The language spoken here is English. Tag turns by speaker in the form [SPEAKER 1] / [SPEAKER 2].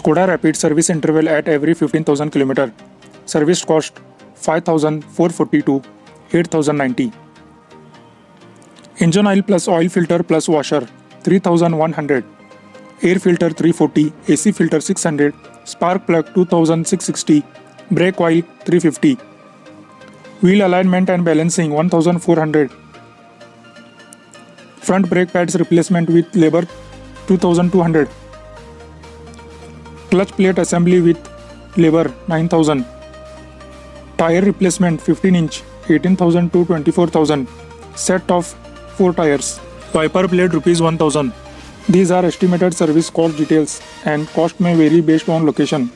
[SPEAKER 1] Skoda Rapid Service interval at every 15,000 km. Service cost 5,442, 8,090. Engine oil plus oil filter plus washer 3,100. Air filter 340, AC filter 600, spark plug 2,660, brake oil 350. Wheel alignment and balancing 1,400. Front brake pads replacement with labor 2,200. Clutch plate assembly with labor 9,000. Tire replacement 15-inch 18,000 to 24,000. Set of 4 tires. Wiper blade rupees 1,000. These are estimated service cost details and cost may vary based on location.